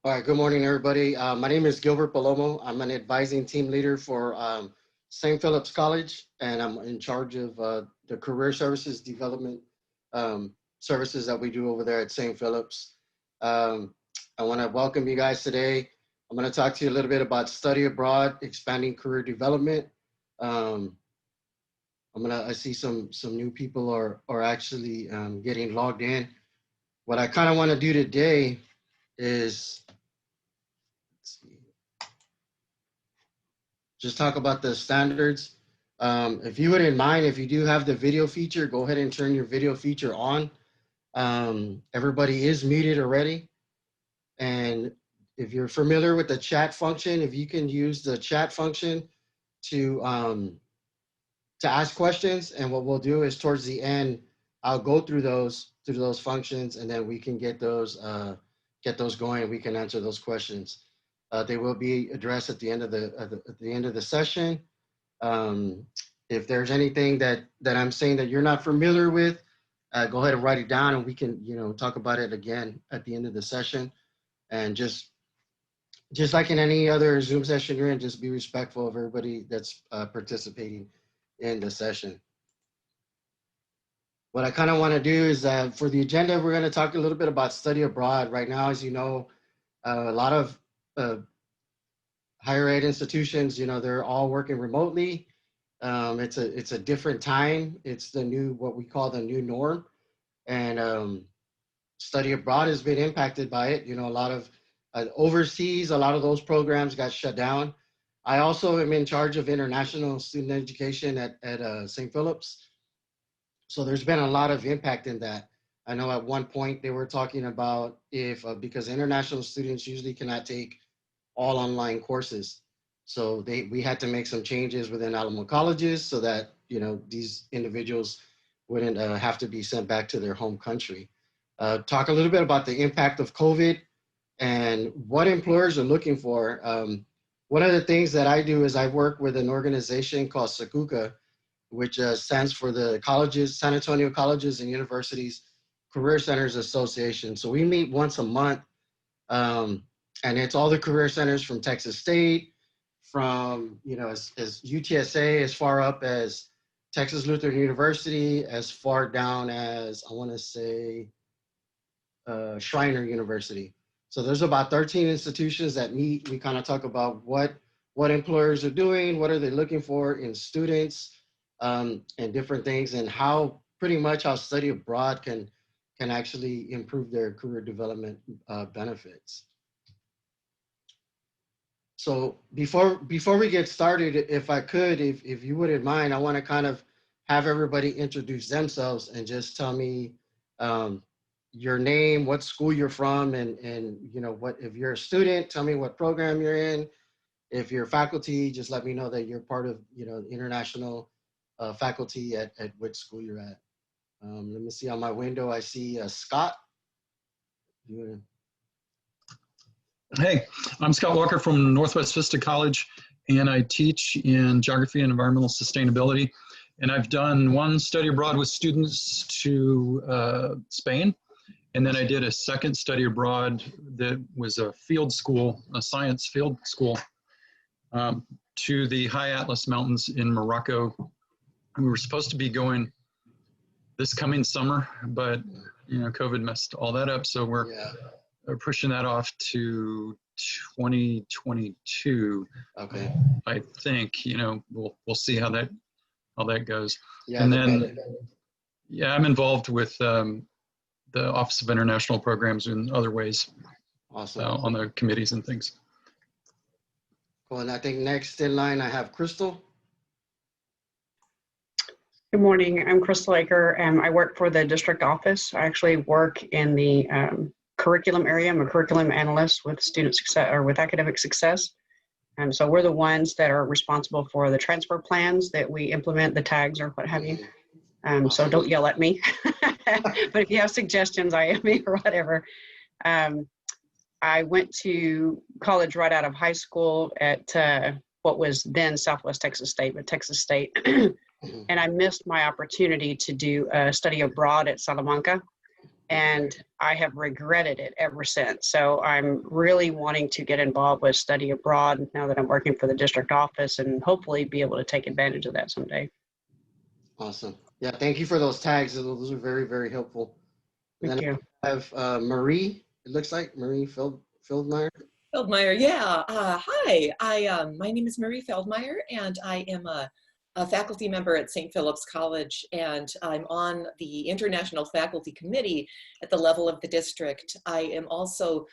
All right, good morning, everybody. My name is Gilbert Palomo. I'm an advising team leader for St. Philip's College, and I'm in charge of the career services development services that we do over there at St. Philip's. Um, I want to welcome you guys today. I'm going to talk to you a little bit about study abroad, expanding career development. Um, I see some new people are actually getting logged in. What I kind of want to do today is, let's see, just talk about the standards. If you wouldn't mind, if you do have the video feature, go ahead and turn your video feature on. Everybody is muted already. And if you're familiar with the chat function, if you can use the chat function to ask questions, and what we'll do is towards the end, I'll go through those functions, and then we can get those going. We can answer those questions. They will be addressed at the end of the session. Um, if there's anything that I'm saying that you're not familiar with, go ahead and write it down, and we can talk about it again at the end of the session. And just like in any other Zoom session you're in, just be respectful of everybody that's participating in the session. What I kind of want to do is for the agenda, we're going to talk a little bit about study abroad. Right now, as you know, a lot of higher ed institutions, they're all working remotely. It's a different time. It's what we call the new norm, and study abroad has been impacted by it. A lot of overseas, a lot of those programs got shut down. I also am in charge of international student education at St. Philip's. So there's been a lot of impact in that. I know at one point they were talking about if because international students usually cannot take all online courses. So we had to make some changes within Alamo colleges so that these individuals wouldn't have to be sent back to their home country. Talk a little bit about the impact of COVID and what employers are looking for. One of the things that I do is I work with an organization called SACUCA, which stands for the San Antonio Colleges and Universities Career Centers Association. So we meet once a month. And it's all the career centers from Texas State, from, as UTSA, as far up as Texas Lutheran University, as far down as, I want to say, Schreiner University. So there's about 13 institutions that meet. We kind of talk about what employers are doing, what are they looking for in students, and different things, and how study abroad can actually improve their career development benefits. So before we get started, if I could, if you wouldn't mind, I want to kind of have everybody introduce themselves and just tell me your name, what school you're from, and what, if you're a student, tell me what program you're in. If you're faculty, just let me know that you're part of international faculty at which school you're at. Let me see on my window. I see Scott. Hey, I'm Scott Walker from Northwest Vista College, and I teach in geography and environmental sustainability. And I've done one study abroad with students to Spain, and then I did a second study abroad that was a field school, a science field school, to the High Atlas Mountains in Morocco. We were supposed to be going this coming summer, but COVID messed all that up, so we're pushing that off to 2022. Okay. I think we'll see how that goes. Yeah. And then I'm involved with the Office of International Programs in other ways. Awesome. On the committees and things. Cool. And I think next in line I have Crystal. Good morning. I'm Crystal Aker, and I work for the district office. I actually work in the curriculum area. I'm a curriculum analyst with student success or with academic success. And so we're the ones that are responsible for the transfer plans that we implement, the tags or what have you. So don't yell at me. But if you have suggestions, I am here or whatever. I went to college right out of high school at what was then Southwest Texas State, but Texas State. And I missed my opportunity to do a study abroad at Salamanca. and I have regretted it ever since. So I'm really wanting to get involved with study abroad now that I'm working for the district office, and hopefully be able to take advantage of that someday. Awesome. Yeah, thank you for those tags. Those are very, very helpful. And Thank then you. I have Marie, it looks like Marie Feldmeyer. Feldmeyer, yeah. Hi, my name is Marie Feldmeyer, and I am a faculty member at St. Philip's College, and I'm on the International Faculty Committee at the level of the district. I am also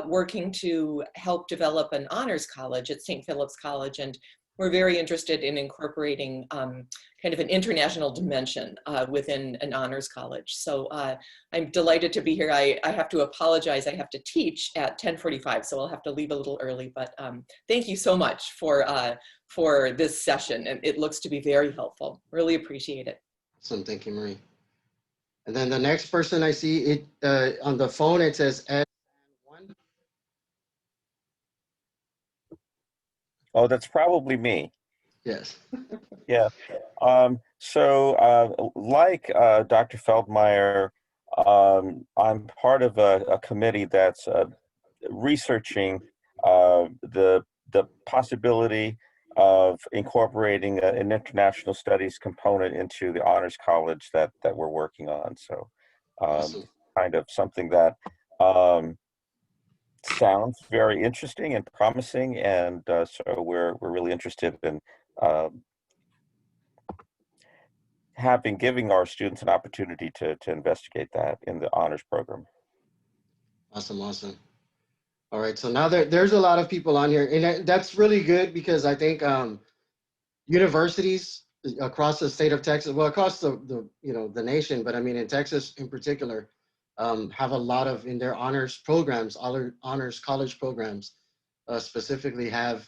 working to help develop an honors college at St. Philip's College, and we're very interested in incorporating kind of an international dimension within an honors college. So I'm delighted to be here. I have to apologize. I have to teach at 10:45, so I'll have to leave a little early. But thank you so much for this session. And it looks to be very helpful. Really appreciate it. Awesome, thank you, Marie. And then the next person I see, on the phone, it says S1. Oh, that's probably me. Yes. Yeah. Like Dr. Feldmeyer, I'm part of a committee that's researching the possibility of incorporating an international studies component into the honors college that we're working on. So, Awesome. kind of something that sounds very interesting and promising, and so we're really interested in giving our students an opportunity to investigate that in the honors program. Awesome, awesome. All right, so now there's a lot of people on here, and that's really good because I think universities across the state of Texas, well, across the nation, but I mean in Texas in particular, have a lot of in their honors programs, honors college programs, specifically have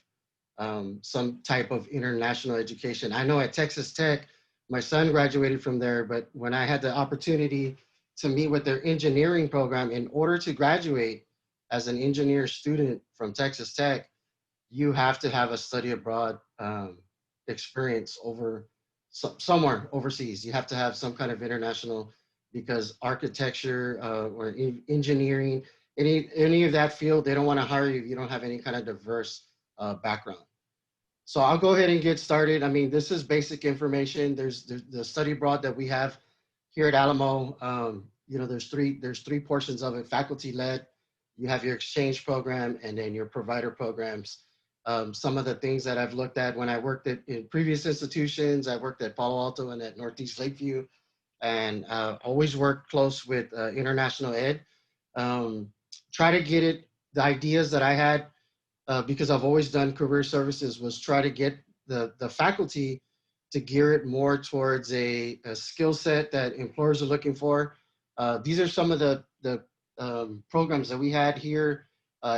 some type of international education. I know at Texas Tech, my son graduated from there, but when I had the opportunity to meet with their engineering program, in order to graduate as an engineer student from Texas Tech, you have to have a study abroad experience somewhere overseas. You have to have some kind of international, because architecture or engineering, any of that field, they don't want to hire you if you don't have any kind of diverse background. So I'll go ahead and get started. I mean, this is basic information. There's the study abroad that we have here at Alamo. There's three portions of it: faculty led. You have your exchange program, and then your provider programs. Some of the things that I've looked at when I worked in previous institutions, I worked at Palo Alto and at Northeast Lakeview, and always worked close with international ed. Try to get the ideas that I had, because I've always done career services, was try to get the faculty to gear it more towards a skill set that employers are looking for. These are some of the programs that we had here: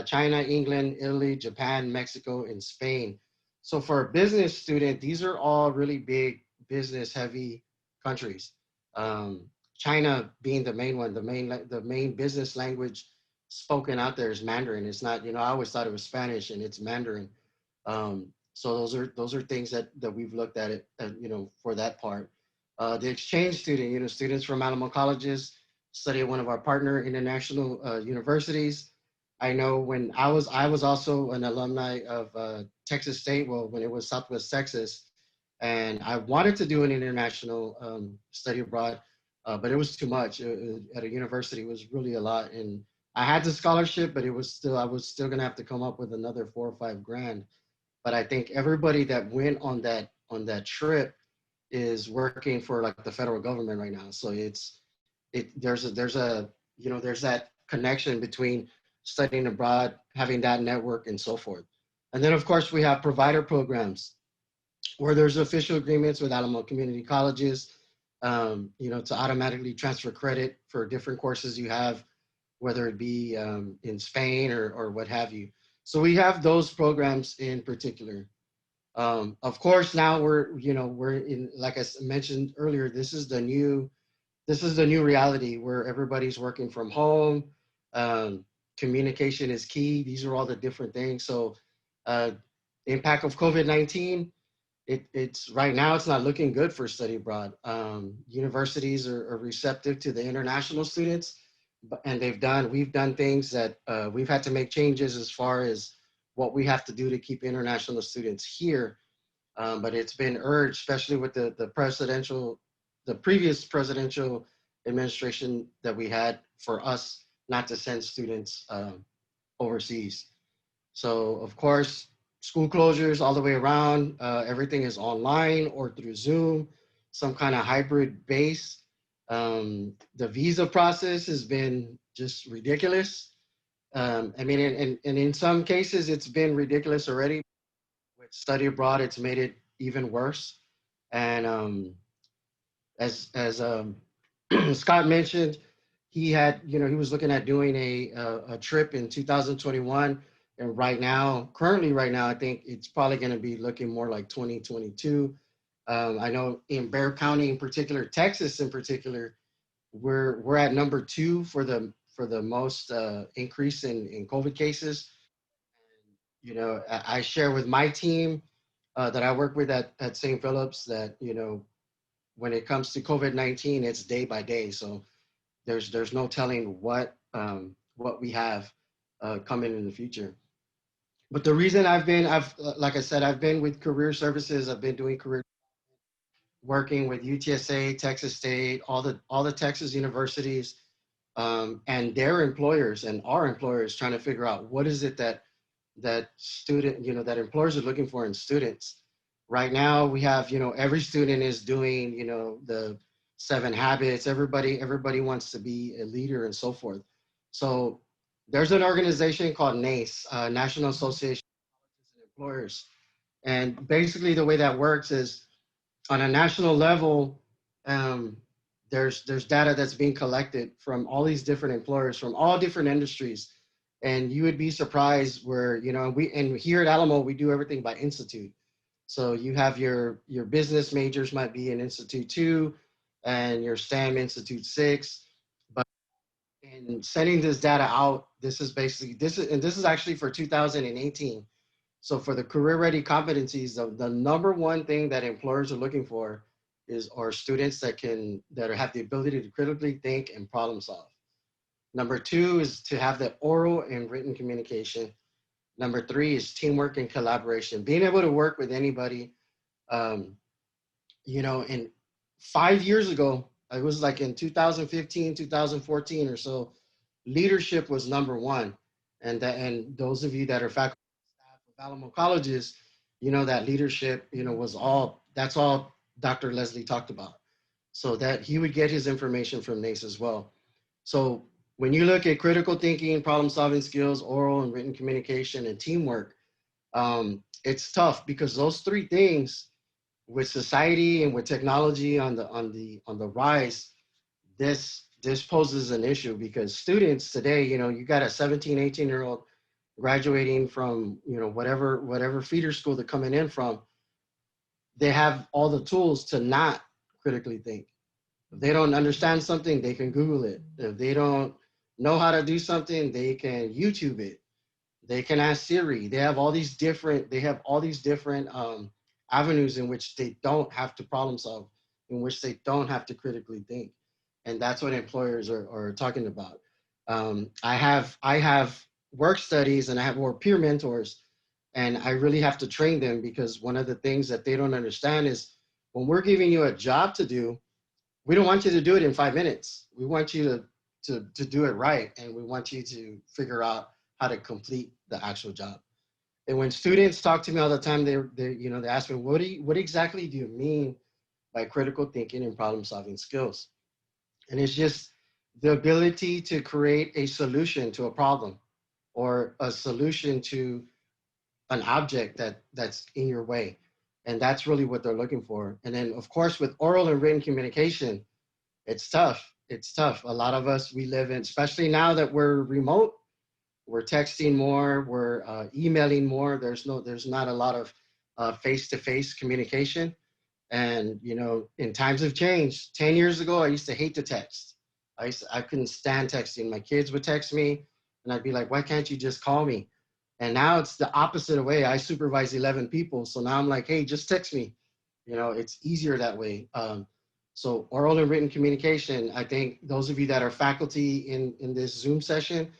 China, England, Italy, Japan, Mexico, and Spain. So for a business student, these are all really big business heavy countries. China being the main one, the main business language spoken out there is Mandarin. It's not, I always thought it was Spanish, and it's Mandarin. So those are things that we've looked at it, for that part. The exchange student, students from Alamo colleges study at one of our partner international universities. I know when I was also an alumni of Texas State, well, when it was Southwest Texas, and I wanted to do an international study abroad, but it was too much. At a university, it was really a lot, and I had the scholarship, but I was still gonna have to come up with another $4 or $5 grand. But I think everybody that went on that trip is working for like the federal government right now. So there's that connection between studying abroad, having that network, and so forth. And then of course we have provider programs where there's official agreements with Alamo community colleges, to automatically transfer credit for different courses you have, whether it be in Spain or what have you. So we have those programs in particular. Of course, now we're in, like I mentioned earlier, this is the new reality where everybody's working from home. Communication is key. These are all the different things. So impact of COVID-19, it's right now, it's not looking good for study abroad. Universities are receptive to the international students. and we've done things that we've had to make changes as far as what we have to do to keep international students here. But it's been urged, especially with the previous presidential administration that we had, for us not to send students overseas. So of course, school closures all the way around, everything is online or through Zoom, some kind of hybrid base. The visa process has been just ridiculous. I mean, and in some cases, it's been ridiculous already. With study abroad, it's made it even worse. And as Scott mentioned, he had, he was looking at doing a trip in 2021, and currently right now, I think it's probably going to be looking more like 2022. I know in Bexar County in particular, Texas in particular, we're at number 2 for the most increase in COVID cases. I share with my team that I work with at St. Philip's that, when it comes to COVID-19, it's day by day. So there's no telling what we have coming in the future. But the reason like I said, I've been with career services. I've been doing career working with UTSA, Texas State, all the Texas universities, and their employers and our employers, trying to figure out what is it that that employers are looking for in students. Right now we have, every student is doing, the 7 habits. Everybody wants to be a leader and so forth. So there's an organization called NACE, National Association of Employers. And basically the way that works is, on a national level, um, there's data that's being collected from all these different employers from all different industries, and you would be surprised where, and here at Alamo we do everything by institute. So you have your business majors might be in Institute 2, and your STEM Institute 6. But in sending this data out, this is actually for 2018. So for the career ready competencies, the number one thing that employers are looking for are students that have the ability to critically think and problem solve. Number 2 is to have the oral and written communication. Number 3 is teamwork and collaboration, being able to work with anybody. And 5 years ago, it was like in 2015, 2014 or so, leadership was number 1. And those of you that are faculty staff of Alamo colleges, that leadership, that's all Dr. Leslie talked about. So that he would get his information from NACE as well. So when you look at critical thinking, problem solving skills, oral and written communication, and teamwork, it's tough because those 3 things, with society and with technology on the rise, this poses an issue, because students today, you got a 17, 18-year-old graduating from, whatever feeder school they're coming in from. They have all the tools to not critically think. If they don't understand something, they can Google it. If they don't know how to do something, they can YouTube it. They can ask Siri. They have all these different avenues in which they don't have to problem solve, in which they don't have to critically think. And that's what employers are talking about. I have work studies, and I have more peer mentors, and I really have to train them, because one of the things that they don't understand is, when we're giving you a job to do, we don't want you to do it in 5 minutes. We want you to do it right, and we want you to figure out how to complete the actual job. And when students talk to me all the time, they ask me, what exactly do you mean by critical thinking and problem solving skills? And it's just the ability to create a solution to a problem, or a solution to an object that's in your way. And that's really what they're looking for. And then of course, with oral and written communication, it's tough. It's tough. A lot of us, we live in, especially now that we're remote, we're texting more, we're emailing more. There's not a lot of face-to-face communication. And, in times have changed. 10 years ago, I used to hate to text. I couldn't stand texting. My kids would text me, and I'd be like, why can't you just call me? And now it's the opposite way. I supervise 11 people. So now I'm like, hey, just text me. It's easier that way. So oral and written communication, I think those of you that are faculty in this Zoom session,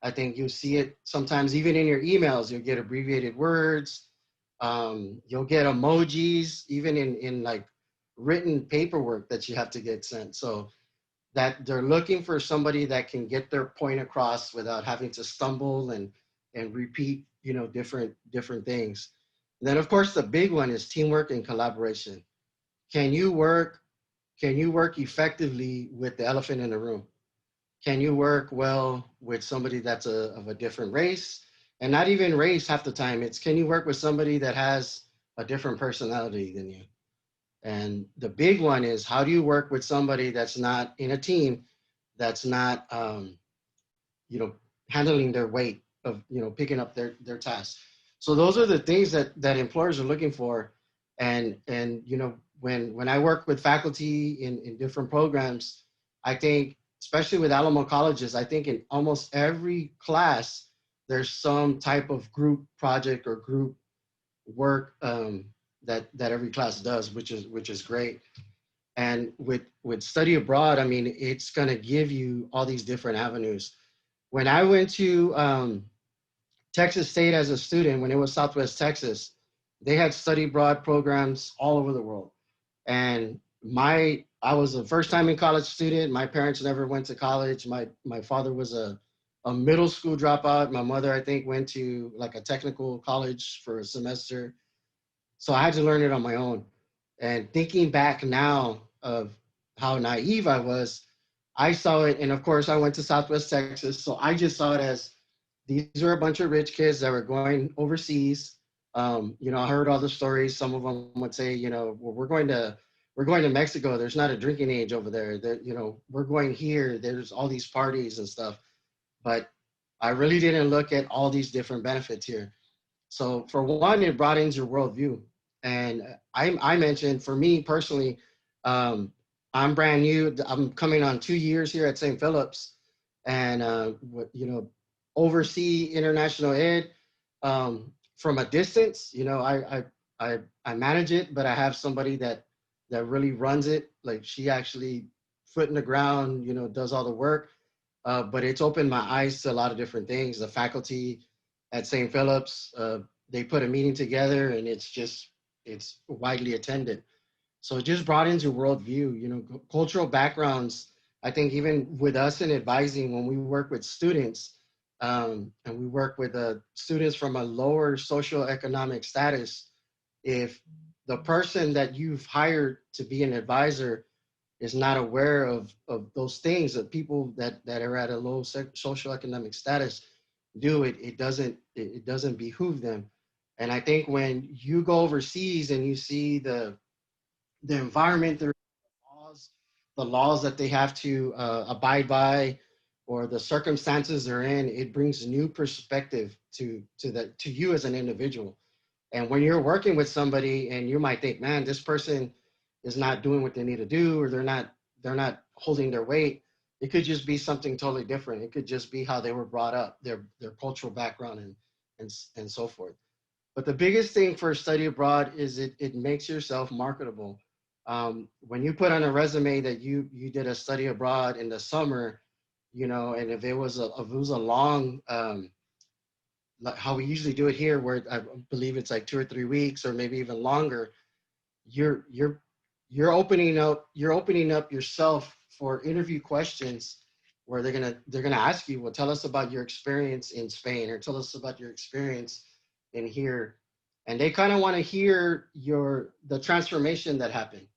I think you'll see it sometimes even in your emails. You'll get abbreviated words. You'll get emojis, even in like written paperwork that you have to get sent. So that they're looking for somebody that can get their point across without having to stumble and repeat, different things. And then of course the big one is teamwork and collaboration. Can you work can you work effectively with the elephant in the room? Can you work well with somebody that's of a different race? And not even race half the time. It's can you work with somebody that has a different personality than you? And the big one is how do you work with somebody that's not in a team, that's not, you know, handling their weight of, picking up their tasks. So those are the things that employers are looking for. And when I work with faculty in different programs, I think, especially with Alamo colleges, I think in almost every class, there's some type of group project or group work that every class does, which is great. And with study abroad, I mean, it's going to give you all these different avenues. When I went to Texas State as a student, when it was Southwest Texas, they had study abroad programs all over the world. And I was a first time in college student. My parents never went to college. My father was a middle school dropout. My mother, I think, went to like a technical college for a semester. So I had to learn it on my own. And thinking back now of how naive I was, I saw it. And of course, I went to Southwest Texas. So I just saw it as these were a bunch of rich kids that were going overseas. I heard all the stories. Some of them would say, well, we're going to Mexico. There's not a drinking age over there. We're going here. There's all these parties and stuff. But I really didn't look at all these different benefits here. So for one, it broadens your worldview. And I mentioned for me personally, I'm brand new. I'm coming on 2 years here at St. Philip's, and oversee international ed from a distance. I manage it, but I have somebody that really runs it. Like she actually foot in the ground, does all the work. But it's opened my eyes to a lot of different things. The faculty at St. Philip's, they put a meeting together, and it's widely attended. So it just broadens your worldview, cultural backgrounds. I think even with us in advising, when we work with students, and we work with students from a lower socioeconomic status, if the person that you've hired to be an advisor is not aware of those things that people that are at a low socioeconomic status do, it doesn't behoove them. And I think when you go overseas and you see the environment, the laws that they have to abide by, or the circumstances they're in, it brings new perspective to you as an individual. And when you're working with somebody and you might think, man, this person is not doing what they need to do, or they're not holding their weight, it could just be something totally different. It could just be how they were brought up, their cultural background and so forth. But the biggest thing for study abroad is it makes yourself marketable. When you put on a resume that you did a study abroad in the summer, and if it was a long, like how we usually do it here, where I believe it's like 2 or 3 weeks or maybe even longer, you're opening up yourself for interview questions where they're gonna ask you, well, tell us about your experience in Spain, or tell us about your experience in here. And they kind of want to hear the transformation that happened.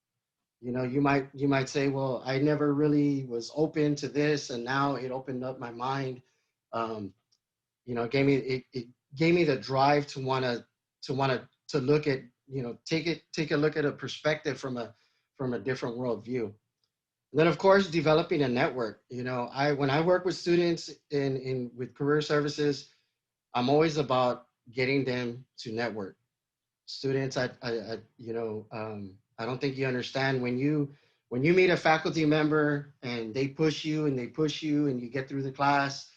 You might say, well, I never really was open to this, and now it opened up my mind. um, it gave me the drive to look at, take a look at a perspective from a different worldview. And then of course developing a network. When I work with students with career services, I'm always about getting them to network. Students, I don't think you understand when you meet a faculty member and they push you and they push you and you get through the class,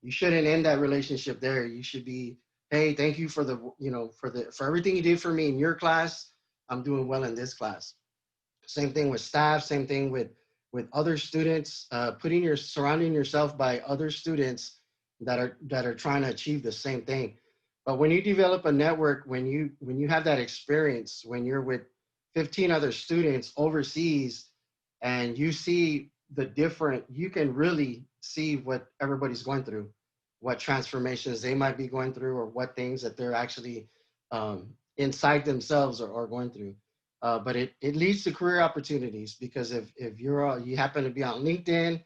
you shouldn't end that relationship there. You should be, hey, thank you for everything you did for me in your class. I'm doing well in this class. Same thing with staff, same thing with other students, surrounding yourself by other students that are trying to achieve the same thing. But when you develop a network, when you have that experience, when you're with 15 other students overseas and you see you can really see what everybody's going through, what transformations they might be going through, or what things that they're actually inside themselves are going through. But it leads to career opportunities, because if you happen to be on LinkedIn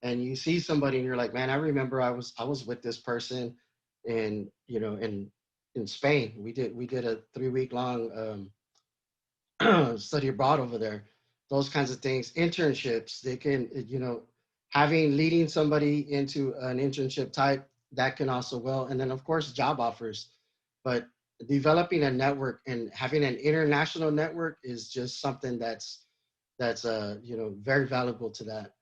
and you see somebody and you're like, man, I remember I was with this person in Spain. We did a 3-week long study abroad over there. Those kinds of things, internships, they can, leading somebody into an internship type, that can also well, and then of course job offers. But developing a network and having an international network is just something that's very valuable to that.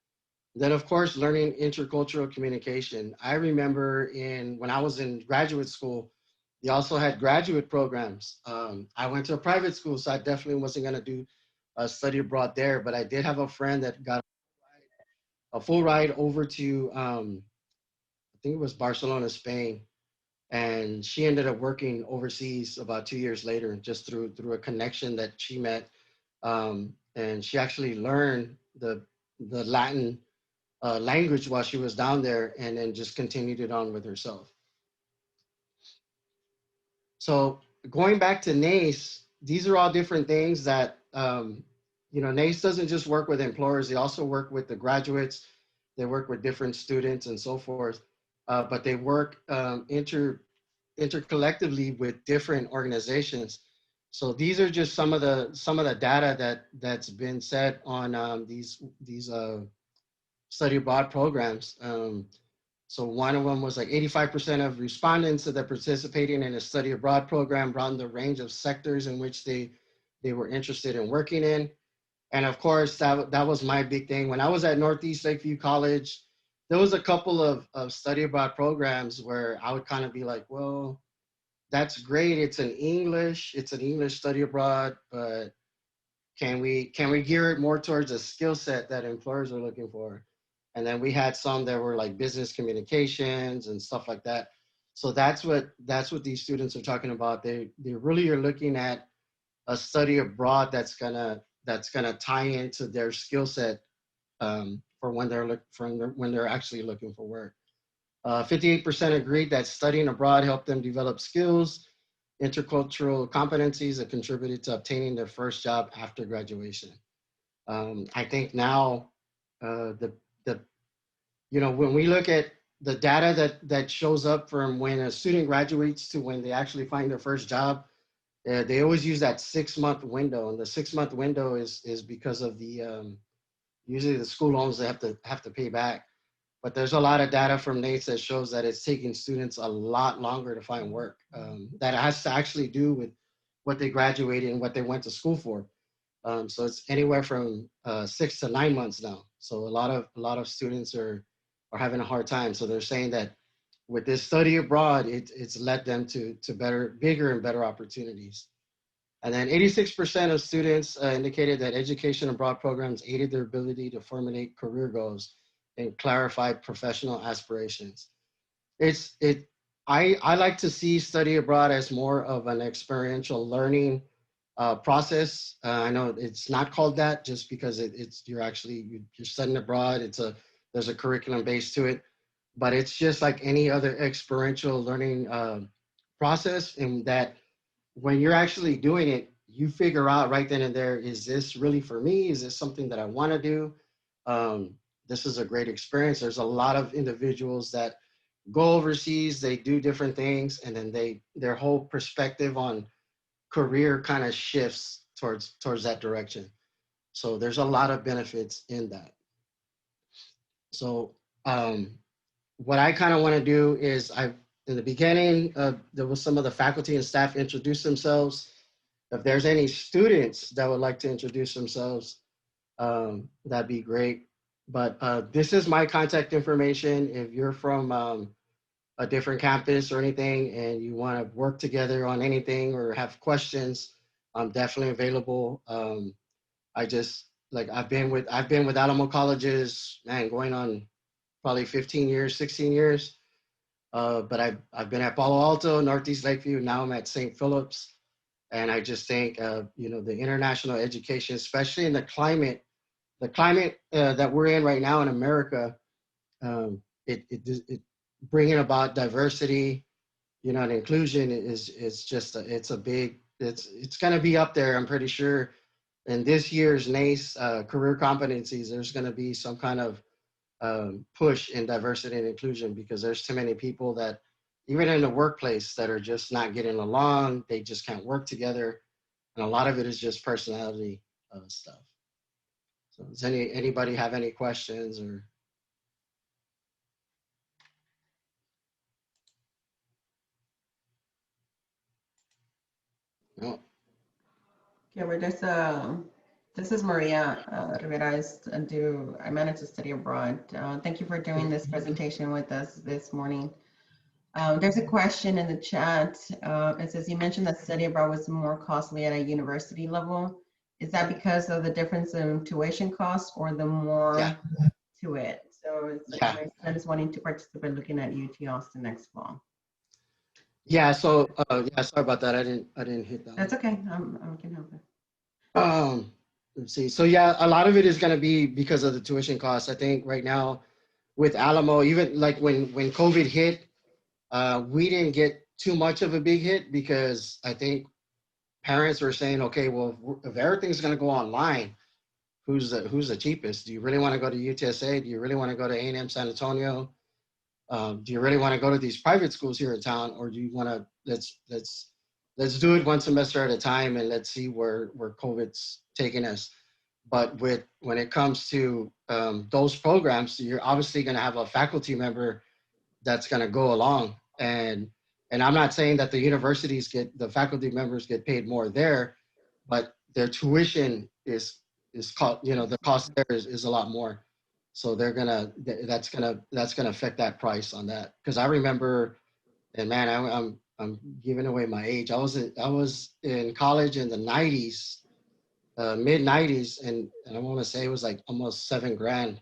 Then of course learning intercultural communication. I remember when I was in graduate school, they also had graduate programs. I went to a private school, so I definitely wasn't going to do a study abroad there, but I did have a friend that got a full ride over to I think it was Barcelona, Spain, and she ended up working overseas about 2 years later, just through a connection that she met, and she actually learned the Latin language while she was down there, and then just continued it on with herself. So going back to NACE, these are all different things that NACE doesn't just work with employers; they also work with the graduates. They work with different students and so forth, but they work intercollectively with different organizations. So these are just some of the data that's been said on these study abroad programs. So one of them was like 85% of respondents that participating in a study abroad program broadened the range of sectors in which they were interested in working in. And of course, that was my big thing. When I was at Northeast Lakeview College, there was a couple of study abroad programs where I would kind of be like, well, that's great. It's an English study abroad, but can we gear it more towards a skill set that employers are looking for? And then we had some that were like business communications and stuff like that. So that's what these students are talking about. They really are looking at a study abroad that's gonna tie into their skill set for when they're actually looking for work. 58% agreed that studying abroad helped them develop skills, intercultural competencies that contributed to obtaining their first job after graduation. I think now when we look at the data that shows up from when a student graduates to when they actually find their first job, they always use that 6-month window, and the 6-month window is because of the usually the school loans they have to pay back. But there's a lot of data from NACE that shows that it's taking students a lot longer to find work. That has to actually do with what they graduated and what they went to school for. So it's anywhere from 6 to 9 months now. So a lot of students are having a hard time. So they're saying that with this study abroad, it's led them to bigger and better opportunities. And then 86% of students indicated that education abroad programs aided their ability to formulate career goals and clarify professional aspirations. I like to see study abroad as more of an experiential learning process. I know it's not called that just because you're studying abroad. There's a curriculum base to it, but it's just like any other experiential learning process, in that when you're actually doing it, you figure out right then and there, is this really for me? Is this something that I want to do? This is a great experience. There's a lot of individuals that go overseas, they do different things, and then their whole perspective on career kind of shifts towards that direction. So there's a lot of benefits in that. So what I kind of want to do is, in the beginning, there was some of the faculty and staff introduce themselves. If there's any students that would like to introduce themselves, that'd be great. But this is my contact information. If you're from a different campus or anything and you want to work together on anything or have questions, I'm definitely available. I just like I've been with Alamo colleges, man, going on probably 15 years, 16 years. But I've been at Palo Alto, Northeast Lakeview. Now I'm at St. Philip's, and I just think you know, the international education, especially in the climate that we're in right now in America, it bringing about diversity, you know, and inclusion is just it's a big it's going to be up there. I'm pretty sure in this year's NACE career competencies, there's going to be some kind of push in diversity and inclusion, because there's too many people that even in the workplace that are just not getting along. They just can't work together, and a lot of it is just personality stuff. So does anybody have any questions or? No. Okay, we're just, this is Maria Rivera. I manage to study abroad. Thank you for doing this presentation with us this morning. There's a question in the chat. It says, you mentioned that study abroad was more costly at a university level. Is that because of the difference in tuition costs or the more to it? So it's like my son is wanting to participate looking at UT Austin next fall. Yeah, so yeah, sorry about that. I didn't hit that. That's okay. I can help it. Let's see. So yeah, a lot of it is going to be because of the tuition costs. I think right now with Alamo, even like when COVID hit, we didn't get too much of a big hit, because I think parents were saying, okay, well, if everything's going to go online, who's the cheapest? Do you really want to go to UTSA? Do you really want to go to A&M San Antonio? Do you really want to go to these private schools here in town, or do you want to let's do it one semester at a time and let's see where COVID's taking us? But when it comes to those programs, you're obviously going to have a faculty member that's going to go along, and I'm not saying that the faculty members get paid more there, but their tuition is called, you know, the cost there is a lot more. So that's gonna affect that price on that. Because I remember, and man, I'm giving away my age. I was in college in the 90s, mid 90s, and I want to say it was like almost $7,000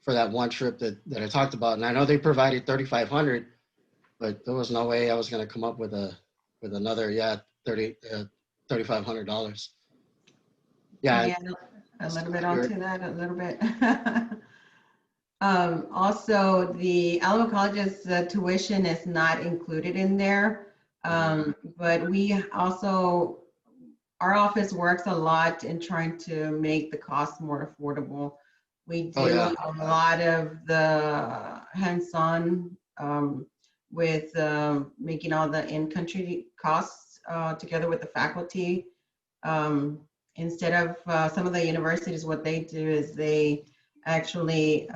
for that one trip that I talked about. And I know they provided 3,500, but there was no way I was gonna come up with another $3,500. Yeah. A little bit onto that, a little bit. Also, the Alamo College's tuition is not included in there, but we also, our office works a lot in trying to make the cost more affordable. We do a lot of the hands-on with making all the in-country costs together with the faculty. Instead of some of the universities, what they do is they actually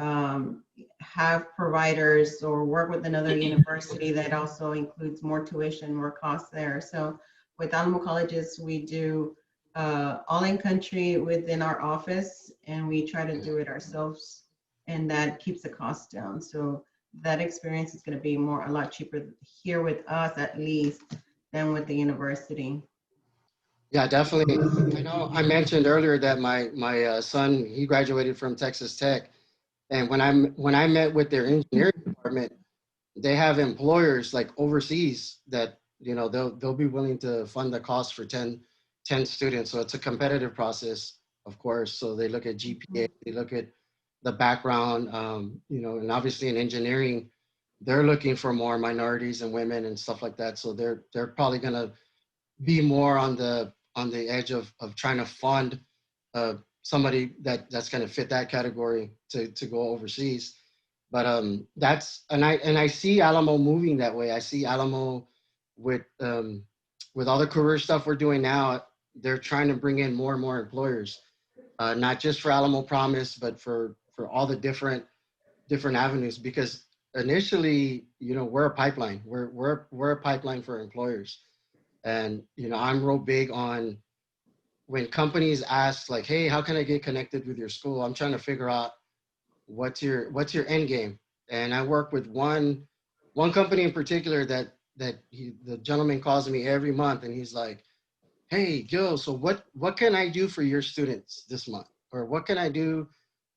have providers or work with another university that also includes more tuition, more costs there. So with Alamo Colleges, we do all in country within our office, and we try to do it ourselves, and that keeps the cost down. So that experience is going to be a lot cheaper here with us, at least, than with the university. Yeah, definitely. I know I mentioned earlier that my son, he graduated from Texas Tech, and when I met with their engineering department, they have employers like overseas that, you know, they'll be willing to fund the cost for 10 students. So it's a competitive process, of course. So they look at GPA, they look at the background, you know, and obviously in engineering, they're looking for more minorities and women and stuff like that. So they're probably gonna be more on the edge of trying to fund somebody that's going to fit that category to go overseas. But I see Alamo moving that way. I see Alamo with all the career stuff we're doing now. They're trying to bring in more and more employers, not just for Alamo Promise, but for all the different avenues. Because initially, you know, we're a pipeline. We're a pipeline for employers. And, you know, I'm real big on when companies ask like, hey, how can I get connected with your school? I'm trying to figure out what's your end game. And I work with one company in particular that the gentleman calls me every month, and he's like, hey, Joe, so what can I do for your students this month? Or what can I do?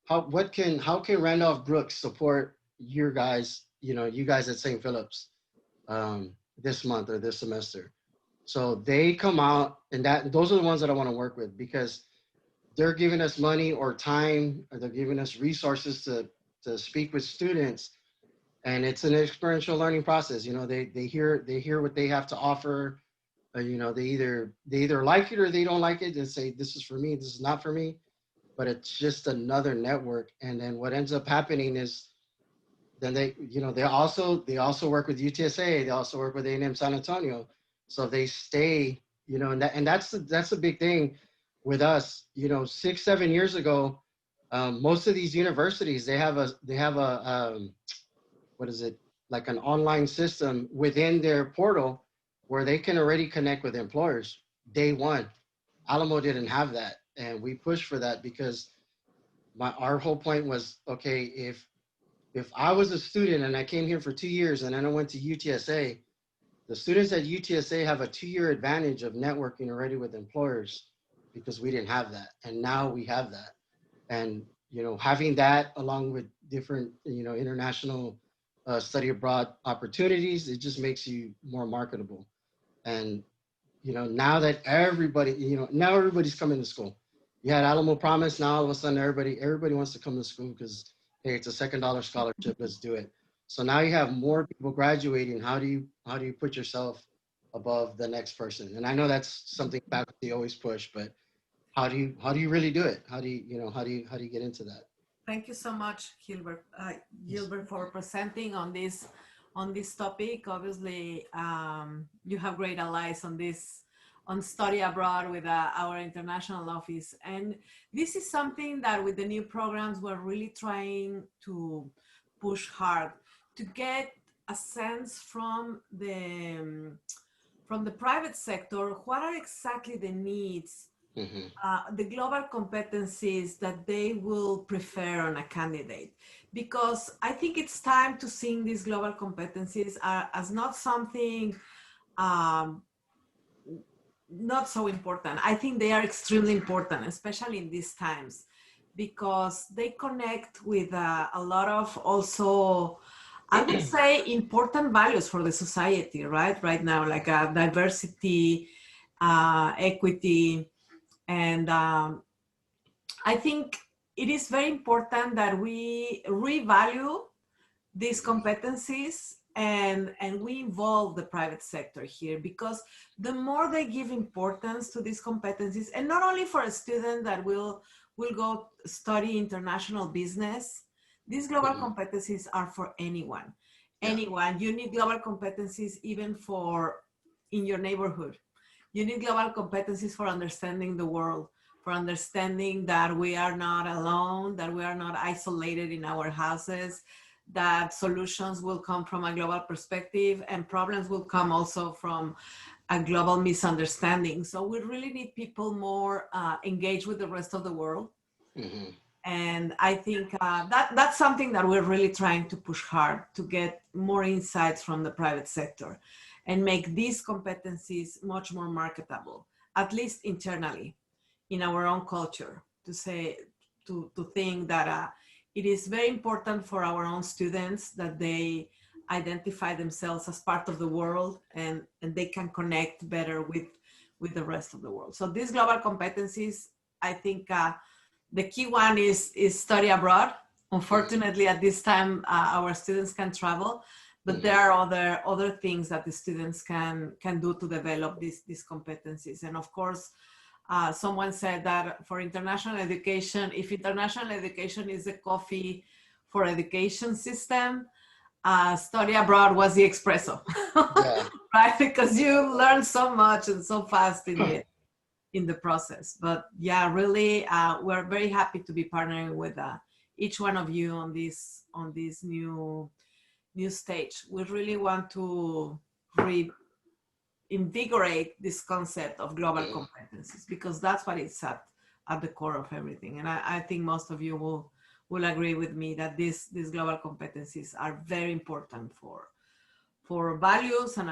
How can Randolph Brooks support your guys, you guys at St. Philip's this month or this semester? So they come out, and those are the ones that I want to work with, because they're giving us money or time, or they're giving us resources to speak with students, and it's an experiential learning process. They hear what they have to offer. They either like it or they don't like it and say, this is for me, this is not for me. But it's just another network. And then what ends up happening is, then they also work with UTSA, they also work with A&M San Antonio. So they stay, and that's the big thing with us. 6-7 years ago, most of these universities, they have a what is it, like an online system within their portal where they can already connect with employers day one. Alamo didn't have that, and we pushed for that because our whole point was, okay, if I was a student and I came here for 2 years and then I went to UTSA, the students at UTSA have a 2-year advantage of networking already with employers, because we didn't have that, and now we have that. And having that along with different international study abroad opportunities, it just makes you more marketable. And now that everybody's coming to school. You had Alamo Promise, now all of a sudden everybody wants to come to school because, hey, it's a $2 scholarship, let's do it. So now you have more people graduating. How do you put yourself above the next person? And I know that's something faculty always push, but how do you really do it? How do you get into that? Thank you so much, Gilbert, for presenting on this topic. Obviously, you have great allies on study abroad with our international office, and this is something that with the new programs we're really trying to push hard to get a sense from the private sector. What are exactly the needs? Mm-hmm. The global competencies that they will prefer on a candidate, because I think it's time to see these global competencies as not something not so important. I think they are extremely important, especially in these times, because they connect with a lot of also, I would say, important values for the society, right now, like diversity, equity. And I think it is very important that we revalue these competencies and we involve the private sector here, because the more they give importance to these competencies, and not only for a student that will go study international business, these global competencies are for anyone. Anyone. You need global competencies even for in your neighborhood. You need global competencies for understanding the world, for understanding that we are not alone, that we are not isolated in our houses, that solutions will come from a global perspective and problems will come also from a global misunderstanding. So we really need people more engaged with the rest of the world. Mm-hmm. And I think that's something that we're really trying to push hard, to get more insights from the private sector and make these competencies much more marketable, at least internally in our own culture, to think that it is very important for our own students that they identify themselves as part of the world, and they can connect better with the rest of the world. So these global competencies, I think the key one is study abroad. Unfortunately, at this time, our students can travel, but there are other things that the students can do to develop these competencies. And of course, someone said that for international education, if international education is the coffee for education system, study abroad was the espresso, right? Because you learn so much and so fast in the process. But yeah, really, we're very happy to be partnering with each one of you on this new stage. We really want to invigorate this concept of global competencies, because that's what it's at the core of everything. And I think most of you will agree with me that these global competencies are very important for values and